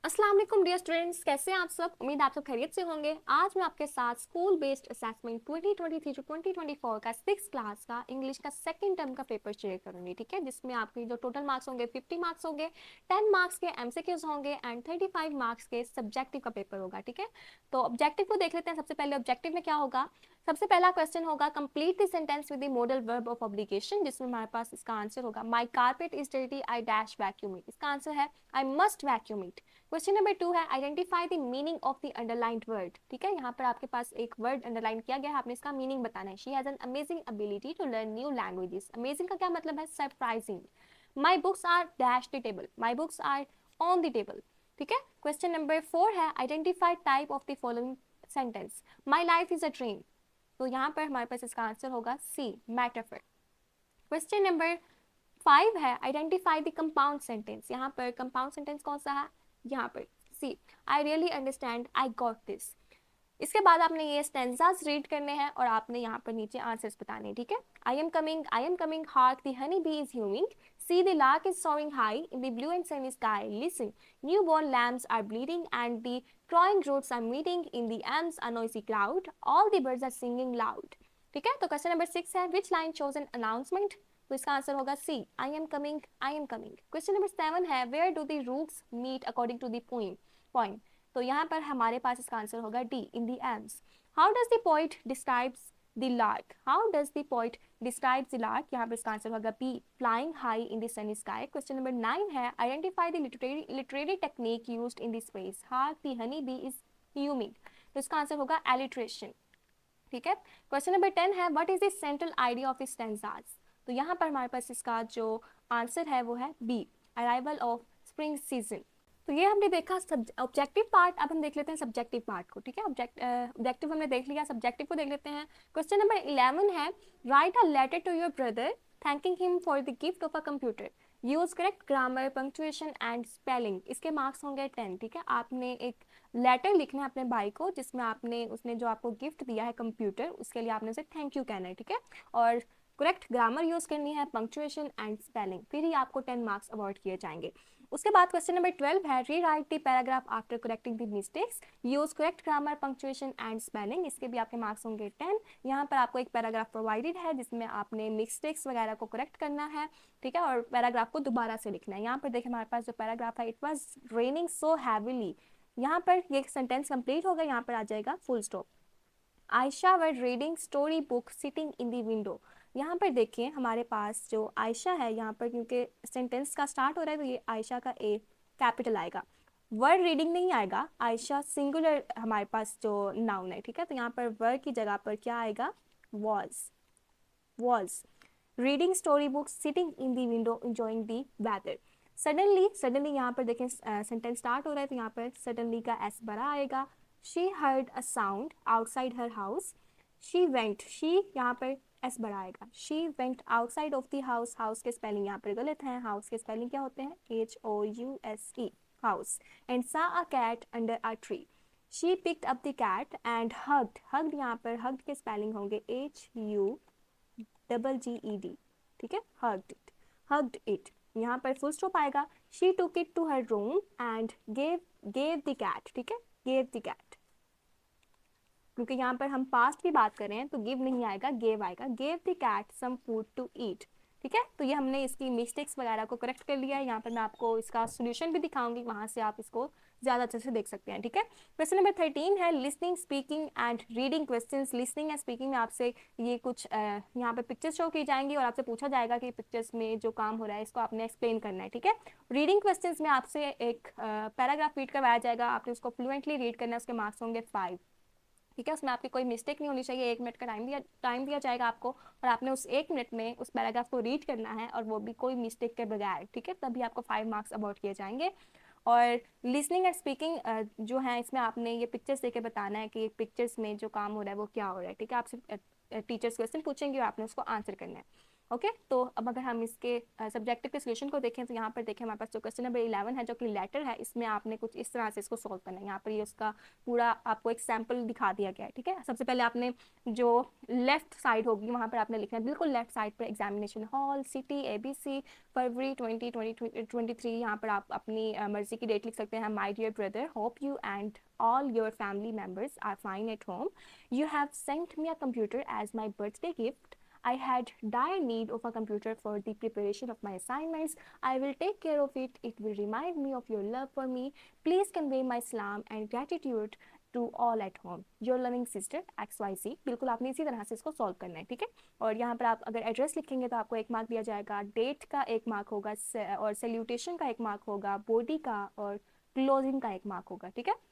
अस्सलाम वालेकुम dear students, कैसे हैं आप सब। उम्मीद आप सब खैरियत से होंगे। आज मैं आपके साथ स्कूल बेस्ड असेसमेंट 2023 टू 2024 का 6 क्लास का इंग्लिश का सेकंड टर्म का पेपर शेयर करूंगी, ठीक है। जिसमें आपके जो टोटल मार्क्स होंगे 50 मार्क्स होंगे, 10 मार्क्स के एमसीक्यूज होंगे एंड 35 मार्क्स के सब्जेक्टिव का पेपर होगा, ठीक है। तो ऑब्जेक्टिव को देख लेते हैं। सबसे पहले ऑब्जेक्टिव में क्या होगा। सबसे पहला क्वेश्चन होगा complete the sentence with the modal verb of obligation, जिसमें हमारे पास इसका आंसर होगा my carpet is dirty I dash vacuum it. इसका आंसर है I must vacuum it. Question number 2 है identify the meaning of the underlined word, ठीक है। यहाँ पर आपके पास एक वर्ड अंडरलाइन किया गया है, आपने इसका मीनिंग बताना है। She has an amazing ability to learn new languages. Amazing का क्या मतलब है, surprising. My books are dash the table, my books are on the table, ठीक है। क्वेश्चन नंबर 4 है identify type of the following sentence. My life is a dream, तो यहाँ पर हमारे पास इसका आंसर होगा सी, मेटाफर। क्वेश्चन नंबर 5 है आइडेंटिफाई द कंपाउंड सेंटेंस। यहाँ पर कंपाउंड सेंटेंस कौन सा है, यहाँ पर C, I really understand I got this. इसके बाद आपने ये स्टेंजास रीड करने हैं और आपने यहाँ पर नीचे आंसर्स बताने हैं, ठीक है। आई am coming, hark the honey bee is humming, see the lark is soaring high in the blue and sunny sky, listen, newborn lambs are bleating and the crowing roots are meeting in the elms a noisy cloud, all the birds are singing loud, ठीक है। तो question number 6 है which line shows an announcement, तो इसका answer होगा C, I am coming, I am coming. Question number 7 है where do the roots meet according to the poem, तो यहाँ पर हमारे पास इसका आंसर होगा D, in the elms. How does the poet describes the lark, how does the poet describes the lark, यहाँ पर इसका आंसर होगा B, flying high in the Sunny sky. Question number 9 है identify the literary technique used in the space, hark the honey bee is humming, तो इसका answer होगा alliteration, ठीक है। क्वेश्चन नंबर 10 है what is the central idea of stanzas, तो यहाँ पर हमारे पास इसका जो आंसर है वो है B, arrival of spring season. तो ये हमने देखा ऑब्जेक्टिव पार्ट। अब हम देख लेते हैं सब्जेक्टिव पार्ट को, ठीक है। ऑब्जेक्टिव हमने देख लिया, सब्जेक्टिव को देख लेते हैं। क्वेश्चन नंबर 11 है write a letter to your brother thanking him for the gift of a computer, use correct grammar punctuation and spelling. इसके मार्क्स होंगे 10, ठीक है। आपने एक लेटर लिखना है अपने भाई को जिसमें आपने उसने जो आपको गिफ्ट दिया है कंप्यूटर, उसके लिए आपने उसे थैंक यू कहना है, ठीक है। और करेक्ट ग्रामर यूज करनी है, पंक्चुएशन एंड स्पेलिंग, फिर ही आपको 10 मार्क्स अवॉर्ड किए जाएंगे। उसके बाद क्वेश्चन नंबर 12 है री right the paragraph after correcting the mistakes, use correct grammar punctuation and spelling. इसके भी आपके मार्क्स होंगे 10। यहाँ पर आपको एक पैराग्राफ प्रोवाइडेड है जिसमें आपने मिस्टेक्स वगैरह को करेक्ट करना है, ठीक है। और पैराग्राफ को दोबारा से लिखना है। यहाँ पर देखिए हमारे पास जो पैराग्राफ है, it was raining so heavily, यहाँ पर ये सेंटेंस कंप्लीट होगा, यहाँ पर आ जाएगा full stop. Ayesha were reading story book sitting in the window, यहाँ पर देखिए हमारे पास जो आयशा है, यहाँ पर क्योंकि सेंटेंस का स्टार्ट हो रहा है तो ये आयशा का ए कैपिटल आएगा, वर्ड रीडिंग नहीं आएगा। आयशा सिंगुलर हमारे पास जो नाउन है, ठीक है। तो यहाँ पर वर्ड की जगह पर क्या आएगा, was, was reading story book sitting in the window enjoying the weather. Suddenly, suddenly यहाँ पर देखें सेंटेंस स्टार्ट हो रहा है तो यहाँ पर सडनली का एस बड़ा आएगा। She heard a sound outside her house, she went, she यहाँ पर एस बड़ा आएगा। She went outside of the house, house के स्पेलिंग यहाँ पर गलत है, हाउस के स्पेलिंग क्या होते हैं, HOUSE, house. And saw a cat under a tree, she picked up the cat and hugged, hugged यहाँ पर हग्ड के स्पेलिंग होंगे HUGGED, ठीक है, हग्ड इट, हग्ड इट। यहाँ पर फुल स्टॉप आएगा। She took it to her room and gave the cat, ठीक है, गेव द कैट। क्योंकि यहाँ पर हम पास्ट की बात कर रहे हैं तो गिव नहीं आएगा, गेव आएगा। Gave the cat some food to eat, ठीक है। तो ये हमने इसकी मिस्टेक्स वगैरह को करेक्ट कर लिया है। यहाँ पर मैं आपको इसका सोल्यूशन भी दिखाऊंगी, वहां से आप इसको ज़्यादा अच्छे से देख सकते हैं, ठीक है। क्वेश्चन नंबर 13 है listening speaking and reading questions. Listening and speaking में आपसे ये कुछ यहाँ पर पिक्चर्स शो की जाएंगी और आपसे पूछा जाएगा कि पिक्चर्स में जो काम हो रहा है इसको आपने एक्सप्लेन करना है, ठीक है। रीडिंग क्वेश्चंस में आपसे एक पैराग्राफ रीड करवाया जाएगा, आपने उसको फ्लुएंटली रीड करना है, उसके मार्क्स होंगे 5, ठीक है। उसमें आपकी कोई मिस्टेक नहीं होनी चाहिए। 1 मिनट का टाइम दिया जाएगा आपको और आपने उस 1 मिनट में उस पैराग्राफ को रीड करना है और वो भी कोई मिस्टेक के बगैर, ठीक है। तभी आपको 5 मार्क्स अवॉर्ड किए जाएंगे। और लिसनिंग एंड स्पीकिंग जो है इसमें आपने ये पिक्चर्स देके बताना है कि पिक्चर्स में जो काम हो रहा है वो क्या हो रहा है, ठीक है। आपसे टीचर्स क्वेश्चन पूछेंगे और आपने उसको आंसर करना है। ओके तो अब अगर हम इसके सब्जेक्टिव के सोल्यूशन को देखें तो यहाँ पर देखें हमारे पास जो क्वेश्चन नंबर 11 है जो कि लेटर है, इसमें आपने कुछ इस तरह से इसको सॉल्व करना है। यहाँ पर ये उसका पूरा आपको एक सैम्पल दिखा दिया गया है, ठीक है। सबसे पहले आपने जो लेफ्ट साइड होगी वहाँ पर आपने लिखना है बिल्कुल लेफ्ट साइड पर एग्जामिनेशन हॉल, सिटी, ABC, फरवरी 2023। यहाँ पर आप अपनी मर्जी की डेट लिख सकते हैं। My dear brother, hope you and all your family members are fine at home. You have sent me a computer as my birthday gift. I had dire need of a computer for the preparation of my assignments. I will take care of it. It will remind me of your love for me. Please convey my salam and gratitude to all at home. Your loving sister XYZ। बिल्कुल आपने इसी तरह से इसको solve करना है, ठीक है। और यहाँ पर आप अगर एड्रेस लिखेंगे तो आपको 1 मार्क दिया जाएगा, डेट का 1 मार्क होगा, और सैल्यूटेशन का 1 मार्क होगा, बॉडी का और क्लोजिंग का 1 मार्क होगा, ठीक है।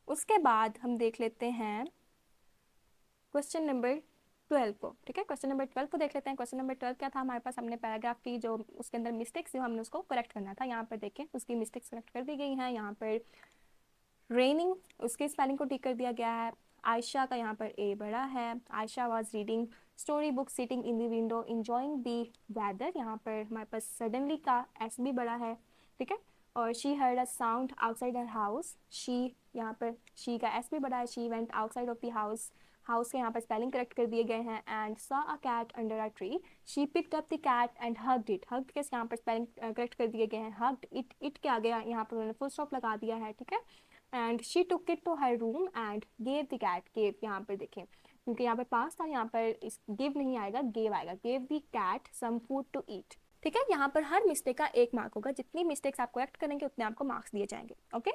उसके बाद हम देख लेते हैं क्वेश्चन नंबर 12 को, ठीक है। क्वेश्चन नंबर 12 को देख लेते हैं। क्वेश्चन नंबर 12 क्या था हमारे पास, हमने पैराग्राफ की जो उसके अंदर मिस्टेक्स थी हमने उसको करेक्ट करना था। यहाँ पर देखें उसकी मिस्टेक्स करेक्ट कर दी गई हैं। यहाँ पर रेनिंग, उसकी स्पेलिंग को ठीक कर दिया गया है। आयशा का यहाँ पर ए बड़ा है। Ayesha was reading story book sitting in the window enjoying the weather, यहाँ पर हमारे पास सडनली का एस भी बड़ा है, ठीक है। और she heard a sound outside her house, she, यहाँ पर शी का एस भी बड़ा है। She went outside of the house, house के यहाँ पर स्पेलिंग करेक्ट कर दिए गए हैं। And saw a cat under a tree, she picked up the cat and hugged it, hugged के यहाँ पर स्पेलिंग करेक्ट कर दिए गए हैं। हग्ड इट, इट के आगे यहाँ पर उन्होंने फुल स्टॉप लगा दिया है, ठीक है। And she took it to her room and gave the cat, gave यहाँ पर देखें क्योंकि यहाँ पर पास था, यहाँ पर इस गिव नहीं आएगा, गेव आएगा। Gave the cat some food to eat, ठीक है। यहाँ पर हर मिस्टेक का 1 मार्क होगा, जितनी मिस्टेक्स आप करेक्ट करेंगे उतने आपको मार्क्स दिए जाएंगे, ओके।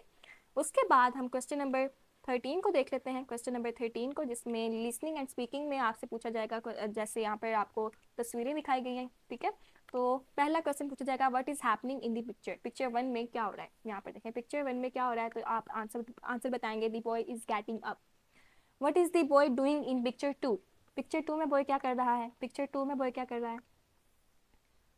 उसके बाद हम क्वेश्चन नंबर 13 को देख लेते हैं। क्वेश्चन नंबर 13 को, जिसमें लिसनिंग एंड स्पीकिंग में आपसे पूछा जाएगा, जैसे यहाँ पर आपको तस्वीरें दिखाई गई हैं, ठीक है। तो पहला क्वेश्चन पूछा जाएगा what is happening in the picture, picture 1 में क्या हो रहा है। यहाँ पर देखें पिक्चर 1 में क्या हो रहा है, तो आप आंसर बताएंगे। The boy is getting up. What is the boy doing in picture 2, picture 2 में बॉय क्या कर रहा है, पिक्चर 2 में बॉय क्या कर रहा है।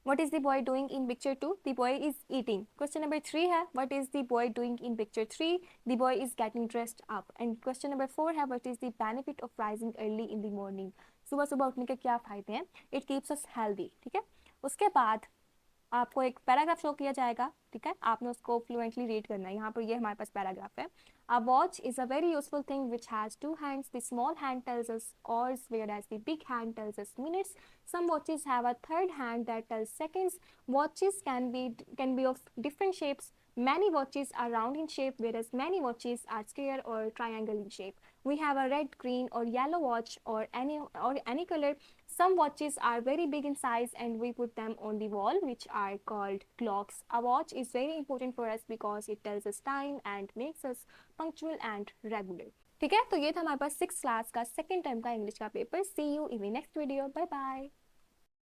What is the boy doing in picture 2? The boy is eating. Question number 3 है what is the boy doing in picture 3? The boy is getting dressed up. And question number 4 है what is the benefit of rising early in the morning? सुबह सुबह उठने के क्या फायदे हैं? It keeps us healthy. ठीक है। उसके बाद आपको एक पैराग्राफ शो किया जाएगा, ठीक है। आपने उसको फ्लुएंटली रीड करना है। यहाँ पर ये हमारे पास पैराग्राफ है। A watch is a very useful thing which has 2 hands. The small hand tells us hours, whereas the big hand tells us minutes. Some watches have a third hand that tells seconds. Watches can be of different shapes. Many watches are round in shape, whereas many watches are square or triangle in shape. We have a red, green, or yellow watch, or any color. Some watches are very big in size and we put them on the wall, which are called clocks. A watch is very important for us because it tells us time and makes us punctual and regular. ठीक है, तो ये था हमारे पास 6th class का second term का English का paper. See you in the next video, bye bye.